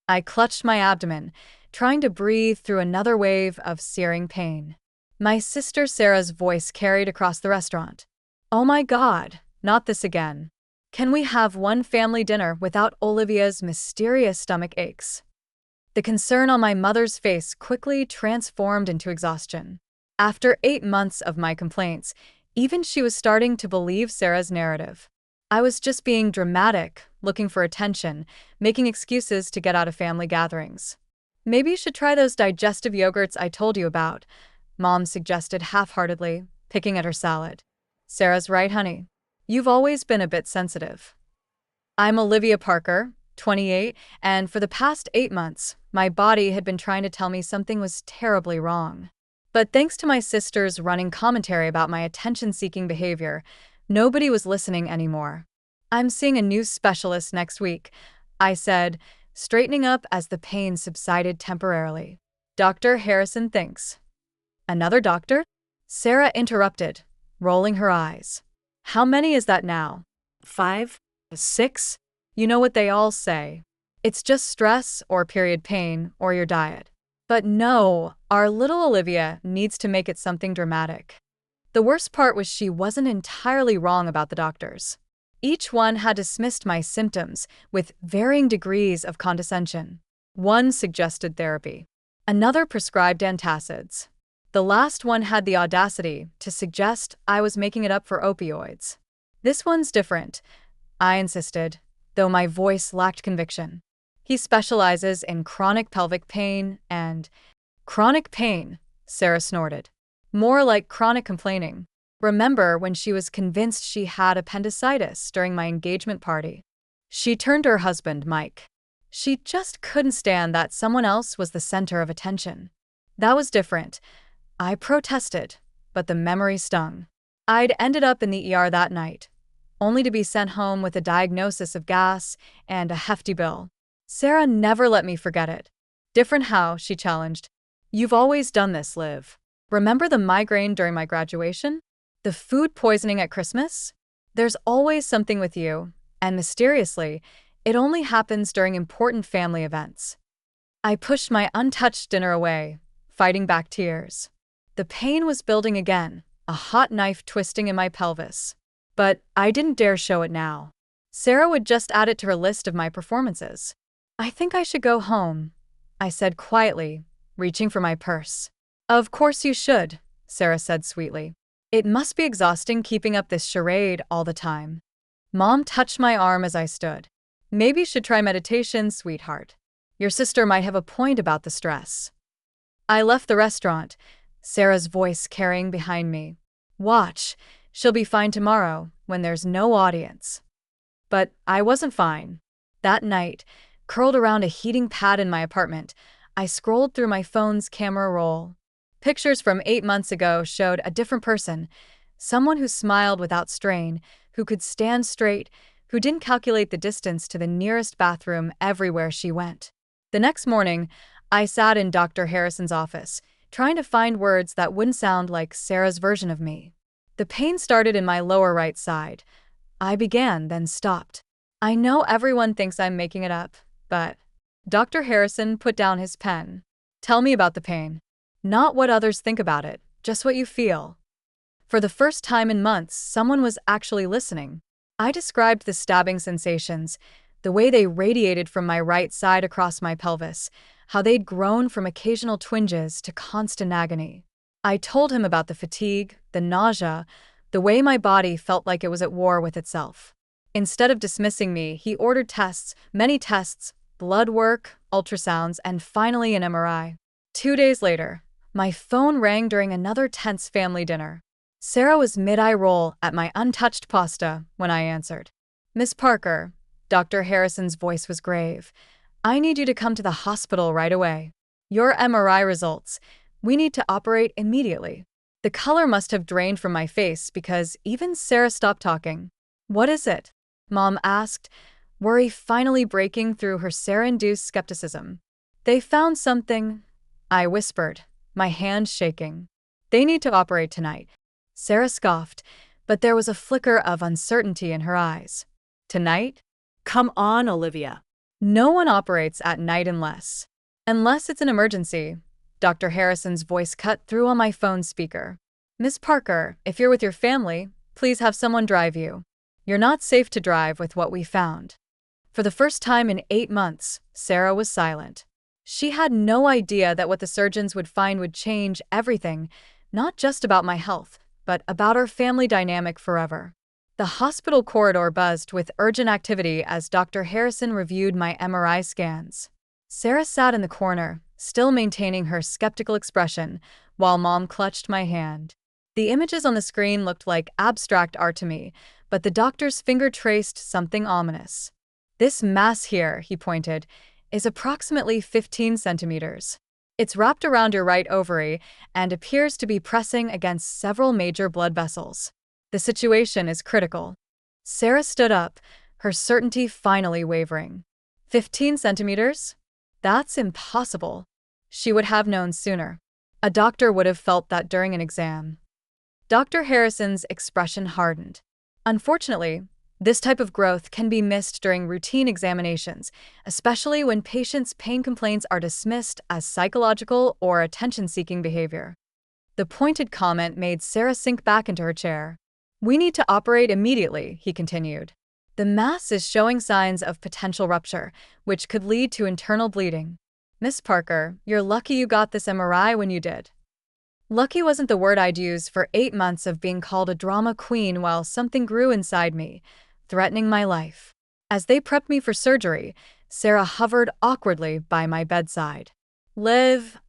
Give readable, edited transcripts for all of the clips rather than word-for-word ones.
I clutched my abdomen, trying to breathe through another wave of searing pain. My sister Sarah's voice carried across the restaurant. "Oh my God, not this again. Can we have one family dinner without Olivia's mysterious stomach aches?" The concern on my mother's face quickly transformed into exhaustion. After 8 months of my complaints, even she was starting to believe Sarah's narrative. I was just being dramatic, looking for attention, making excuses to get out of family gatherings. "Maybe you should try those digestive yogurts I told you about," Mom suggested half-heartedly, picking at her salad. "Sarah's right, honey. You've always been a bit sensitive." I'm Olivia Parker, 28, and for the past 8 months, my body had been trying to tell me something was terribly wrong. But thanks to my sister's running commentary about my attention-seeking behavior, nobody was listening anymore. "I'm seeing a new specialist next week," I said, straightening up as the pain subsided temporarily. "Dr. Harrison thinks." "Another doctor?" Sarah interrupted, rolling her eyes. "How many is that now? 5? 6? You know what they all say. It's just stress or period pain or your diet." But no, our little Olivia needs to make it something dramatic. The worst part was she wasn't entirely wrong about the doctors. Each one had dismissed my symptoms with varying degrees of condescension. One suggested therapy. Another prescribed antacids. The last one had the audacity to suggest I was making it up for opioids. "This one's different," I insisted, though my voice lacked conviction. "He specializes in chronic pelvic pain and—" "Chronic pain," Sarah snorted. "More like chronic complaining. Remember when she was convinced she had appendicitis during my engagement party? She turned to her husband, Mike. She just couldn't stand that someone else was the center of attention. That was different. I protested, but the memory stung. I'd ended up in the ER that night, only to be sent home with a diagnosis of gas and a hefty bill. Sarah never let me forget it. "Different how?" she challenged. "You've always done this, Liv. Remember the migraine during my graduation? The food poisoning at Christmas? There's always something with you, and mysteriously, it only happens during important family events." I pushed my untouched dinner away, fighting back tears. The pain was building again, a hot knife twisting in my pelvis. But I didn't dare show it now. Sarah would just add it to her list of my performances. "I think I should go home," I said quietly, reaching for my purse. "Of course you should," Sarah said sweetly. "It must be exhausting keeping up this charade all the time." Mom touched my arm as I stood. "Maybe you should try meditation, sweetheart. Your sister might have a point about the stress." I left the restaurant, Sarah's voice carrying behind me. "Watch, she'll be fine tomorrow when there's no audience." But I wasn't fine. That night, curled around a heating pad in my apartment, I scrolled through my phone's camera roll. Pictures from 8 months ago showed a different person, someone who smiled without strain, who could stand straight, who didn't calculate the distance to the nearest bathroom everywhere she went. The next morning, I sat in Dr. Harrison's office, trying to find words that wouldn't sound like Sarah's version of me. The pain started in my lower right side. I began, then stopped. "I know everyone thinks I'm making it up, but—" Dr. Harrison put down his pen. "Tell me about the pain. Not what others think about it, just what you feel." For the first time in months, someone was actually listening. I described the stabbing sensations, the way they radiated from my right side across my pelvis, how they'd grown from occasional twinges to constant agony. I told him about the fatigue, the nausea, the way my body felt like it was at war with itself. Instead of dismissing me, he ordered tests, many tests, blood work, ultrasounds, and finally an MRI. 2 days later, my phone rang during another tense family dinner. Sarah was mid-eye roll at my untouched pasta when I answered. "Miss Parker," Dr. Harrison's voice was grave, "I need you to come to the hospital right away. Your MRI results. We need to operate immediately." The color must have drained from my face because even Sarah stopped talking. "What is it?" Mom asked, worry finally breaking through her Sarah-induced skepticism. "They found something," I whispered, my hand shaking. "They need to operate tonight." Sarah scoffed, but there was a flicker of uncertainty in her eyes. "Tonight? Come on, Olivia. No one operates at night unless it's an emergency. Dr. Harrison's voice cut through on my phone speaker. Miss Parker, if you're with your family, please have someone drive you. You're not safe to drive with what we found. For the first time in 8 months, Sarah was silent. She had no idea that what the surgeons would find would change everything, not just about my health, but about our family dynamic forever. The hospital corridor buzzed with urgent activity as Dr. Harrison reviewed my MRI scans. Sarah sat in the corner, still maintaining her skeptical expression, while Mom clutched my hand. The images on the screen looked like abstract art to me, but the doctor's finger traced something ominous. This mass here, he pointed, is approximately 15 centimeters. It's wrapped around your right ovary and appears to be pressing against several major blood vessels. The situation is critical. Sarah stood up, her certainty finally wavering. 15 centimeters? That's impossible. She would have known sooner. A doctor would have felt that during an exam. Dr. Harrison's expression hardened. Unfortunately, this type of growth can be missed during routine examinations, especially when patients' pain complaints are dismissed as psychological or attention-seeking behavior. The pointed comment made Sarah sink back into her chair. We need to operate immediately, he continued. The mass is showing signs of potential rupture, which could lead to internal bleeding. Miss Parker, you're lucky you got this MRI when you did. Lucky wasn't the word I'd use for 8 months of being called a drama queen while something grew inside me, threatening my life. As they prepped me for surgery, Sarah hovered awkwardly by my bedside. Liv,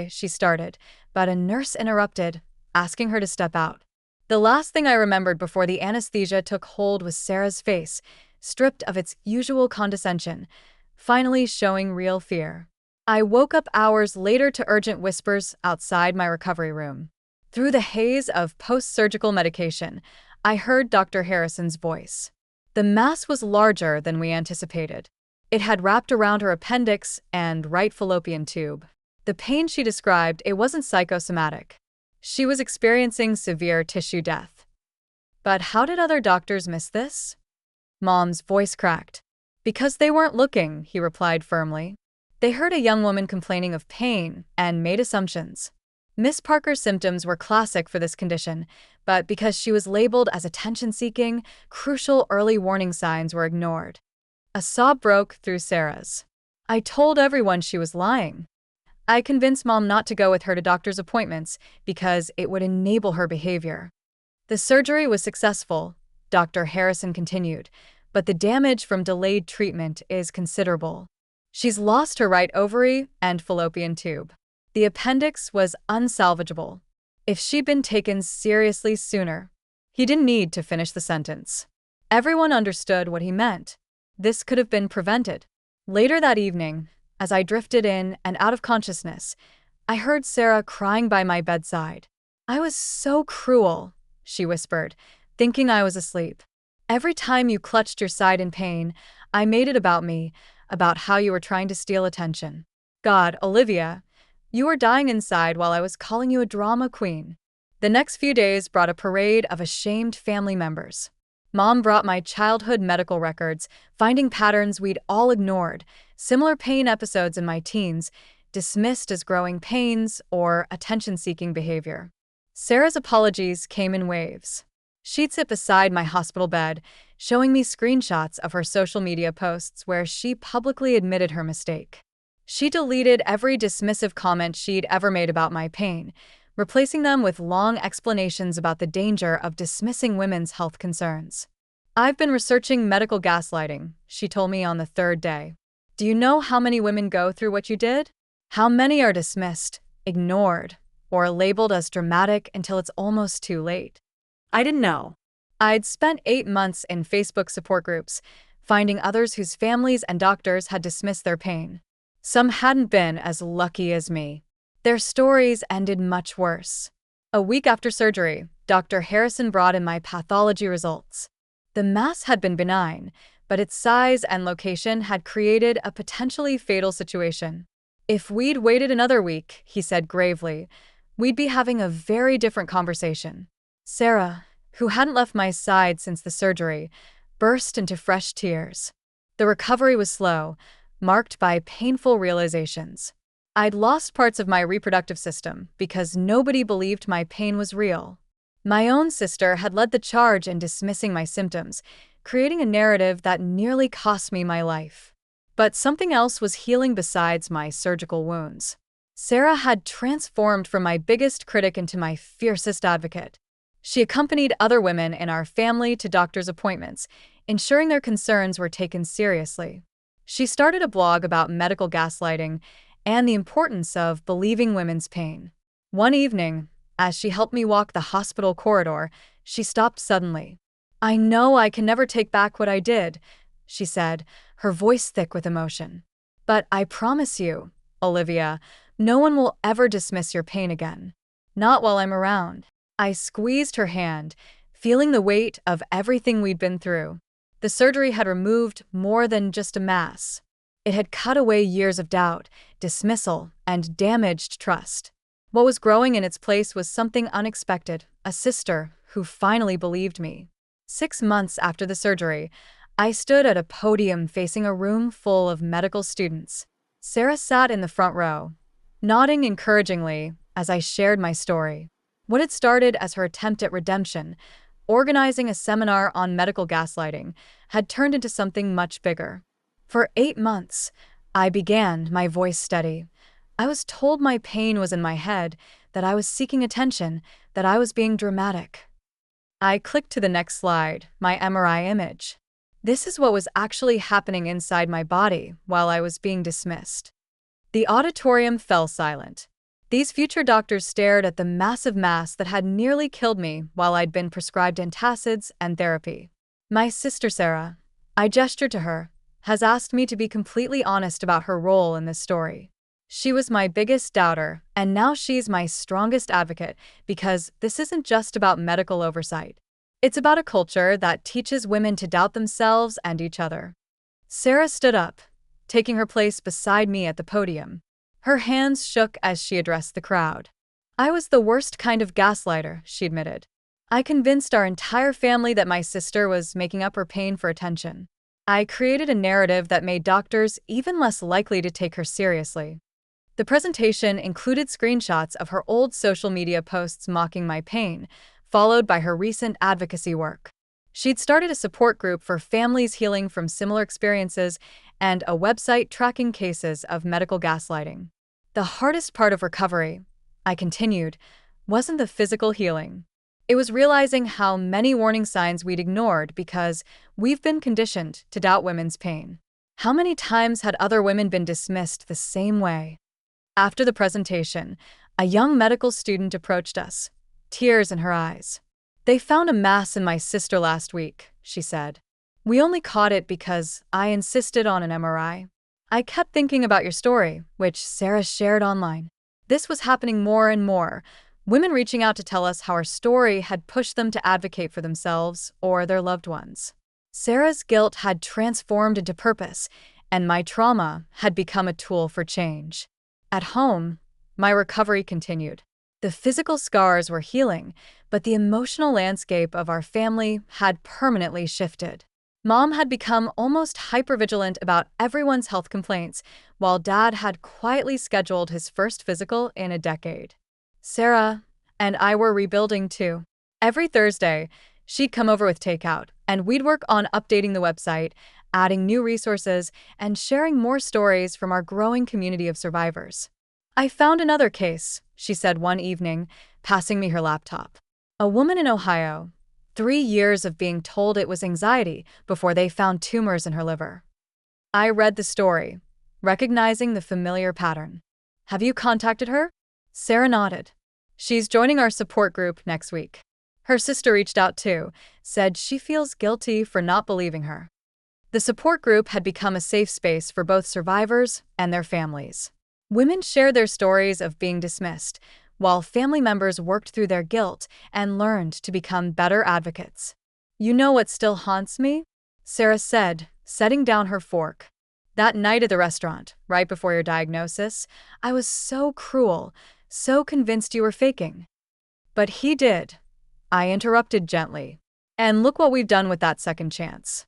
she started, but a nurse interrupted, asking her to step out. The last thing I remembered before the anesthesia took hold was Sarah's face, stripped of its usual condescension, finally showing real fear. I woke up hours later to urgent whispers outside my recovery room. Through the haze of post-surgical medication, I heard Dr. Harrison's voice. The mass was larger than we anticipated. It had wrapped around her appendix and right fallopian tube. The pain she described, it wasn't psychosomatic. She was experiencing severe tissue death. But how did other doctors miss this? Mom's voice cracked. Because they weren't looking, he replied firmly. They heard a young woman complaining of pain and made assumptions. Miss Parker's symptoms were classic for this condition, but because she was labeled as attention-seeking, crucial early warning signs were ignored. A sob broke through Sarah's. I told everyone she was lying. I convinced Mom not to go with her to doctor's appointments because it would enable her behavior. The surgery was successful, Dr. Harrison continued, but the damage from delayed treatment is considerable. She's lost her right ovary and fallopian tube. The appendix was unsalvageable. If she'd been taken seriously sooner. He didn't need to finish the sentence. Everyone understood what he meant. This could have been prevented. Later that evening, as I drifted in and out of consciousness, I heard Sarah crying by my bedside. I was so cruel, she whispered, thinking I was asleep. Every time you clutched your side in pain, I made it about me, about how you were trying to steal attention. God, Olivia, you were dying inside while I was calling you a drama queen. The next few days brought a parade of ashamed family members. Mom brought my childhood medical records, finding patterns we'd all ignored, similar pain episodes in my teens, dismissed as growing pains or attention-seeking behavior. Sarah's apologies came in waves. She'd sit beside my hospital bed, showing me screenshots of her social media posts where she publicly admitted her mistake. She deleted every dismissive comment she'd ever made about my pain, replacing them with long explanations about the danger of dismissing women's health concerns. I've been researching medical gaslighting, she told me on the 3rd day. Do you know how many women go through what you did? How many are dismissed, ignored, or labeled as dramatic until it's almost too late? I didn't know. I'd spent 8 months in Facebook support groups, finding others whose families and doctors had dismissed their pain. Some hadn't been as lucky as me. Their stories ended much worse. A week after surgery, Dr. Harrison brought in my pathology results. The mass had been benign, but its size and location had created a potentially fatal situation. If we'd waited another week, he said gravely, we'd be having a very different conversation. Sarah, who hadn't left my side since the surgery, burst into fresh tears. The recovery was slow, marked by painful realizations. I'd lost parts of my reproductive system because nobody believed my pain was real. My own sister had led the charge in dismissing my symptoms, creating a narrative that nearly cost me my life. But something else was healing besides my surgical wounds. Sarah had transformed from my biggest critic into my fiercest advocate. She accompanied other women in our family to doctor's appointments, ensuring their concerns were taken seriously. She started a blog about medical gaslighting and the importance of believing women's pain. One evening, as she helped me walk the hospital corridor, she stopped suddenly. "I know I can never take back what I did," she said, her voice thick with emotion. "But I promise you, Olivia, no one will ever dismiss your pain again. Not while I'm around." I squeezed her hand, feeling the weight of everything we'd been through. The surgery had removed more than just a mass. It had cut away years of doubt, dismissal, and damaged trust. What was growing in its place was something unexpected, a sister who finally believed me. 6 months after the surgery, I stood at a podium facing a room full of medical students. Sarah sat in the front row, nodding encouragingly as I shared my story. What had started as her attempt at redemption, organizing a seminar on medical gaslighting, had turned into something much bigger. For 8 months, I began, my voice steady. I was told my pain was in my head, that I was seeking attention, that I was being dramatic. I clicked to the next slide, my MRI image. This is what was actually happening inside my body while I was being dismissed. The auditorium fell silent. These future doctors stared at the massive mass that had nearly killed me while I'd been prescribed antacids and therapy. My sister Sarah, I gestured to her, has asked me to be completely honest about her role in this story. She was my biggest doubter, and now she's my strongest advocate because this isn't just about medical oversight. It's about a culture that teaches women to doubt themselves and each other. Sarah stood up, taking her place beside me at the podium. Her hands shook as she addressed the crowd. "I was the worst kind of gaslighter," she admitted. "I convinced our entire family that my sister was making up her pain for attention. I created a narrative that made doctors even less likely to take her seriously." The presentation included screenshots of her old social media posts mocking my pain, followed by her recent advocacy work. She'd started a support group for families healing from similar experiences and a website tracking cases of medical gaslighting. The hardest part of recovery, I continued, wasn't the physical healing. It was realizing how many warning signs we'd ignored because we've been conditioned to doubt women's pain. How many times had other women been dismissed the same way? After the presentation, a young medical student approached us, tears in her eyes. "They found a mass in my sister last week," she said. "We only caught it because I insisted on an MRI. I kept thinking about your story, which Sarah shared online. This was happening more and more, women reaching out to tell us how our story had pushed them to advocate for themselves or their loved ones. Sarah's guilt had transformed into purpose, and my trauma had become a tool for change. At home, my recovery continued. The physical scars were healing, but the emotional landscape of our family had permanently shifted. Mom had become almost hypervigilant about everyone's health complaints, while Dad had quietly scheduled his first physical in a decade. Sarah and I were rebuilding too. Every Thursday, she'd come over with takeout, and we'd work on updating the website, adding new resources, and sharing more stories from our growing community of survivors. "I found another case," she said one evening, passing me her laptop. "A woman in Ohio, 3 years of being told it was anxiety before they found tumors in her liver." I read the story, recognizing the familiar pattern. "Have you contacted her?" Sarah nodded. "She's joining our support group next week. Her sister reached out too, said she feels guilty for not believing her." The support group had become a safe space for both survivors and their families. Women shared their stories of being dismissed, while family members worked through their guilt and learned to become better advocates. "You know what still haunts me?" Sarah said, setting down her fork. "That night at the restaurant, right before your diagnosis, I was so cruel, so convinced you were faking." "But he did," I interrupted gently. "And look what we've done with that second chance."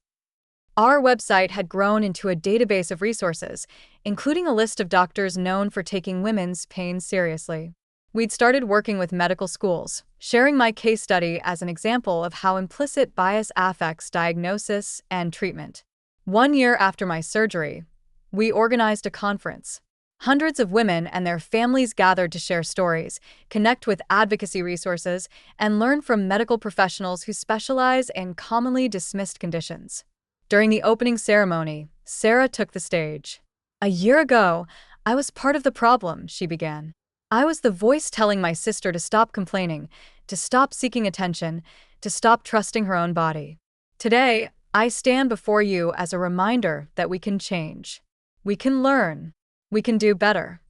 Our website had grown into a database of resources, including a list of doctors known for taking women's pain seriously. We'd started working with medical schools, sharing my case study as an example of how implicit bias affects diagnosis and treatment. 1 year after my surgery, we organized a conference. Hundreds of women and their families gathered to share stories, connect with advocacy resources, and learn from medical professionals who specialize in commonly dismissed conditions. During the opening ceremony, Sarah took the stage. "A year ago, I was part of the problem," she began. "I was the voice telling my sister to stop complaining, to stop seeking attention, to stop trusting her own body. Today, I stand before you as a reminder that we can change. We can learn. We can do better."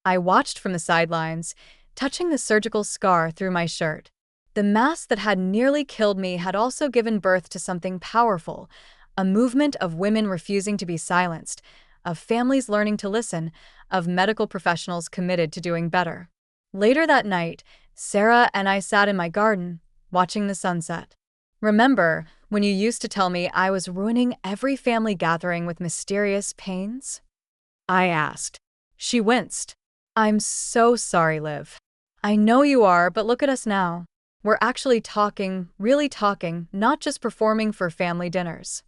I watched from the sidelines, touching the surgical scar through my shirt. The mass that had nearly killed me had also given birth to something powerful, a movement of women refusing to be silenced, of families learning to listen, of medical professionals committed to doing better. Later that night, Sarah and I sat in my garden, watching the sunset. "Remember when you used to tell me I was ruining every family gathering with mysterious pains?" I asked. She winced. "I'm so sorry, Liv. I know you are, but look at us now. We're actually talking, really talking, not just performing for family dinners."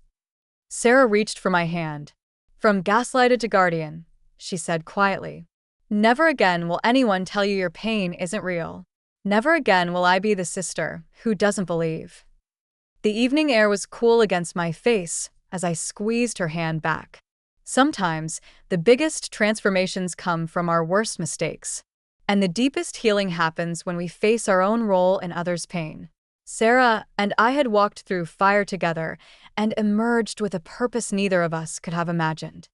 Sarah reached for my hand. "From gaslighted to guardian," she said quietly. "Never again will anyone tell you your pain isn't real. Never again will I be the sister who doesn't believe." The evening air was cool against my face as I squeezed her hand back. Sometimes, the biggest transformations come from our worst mistakes. And the deepest healing happens when we face our own role in others' pain. Sarah and I had walked through fire together and emerged with a purpose neither of us could have imagined.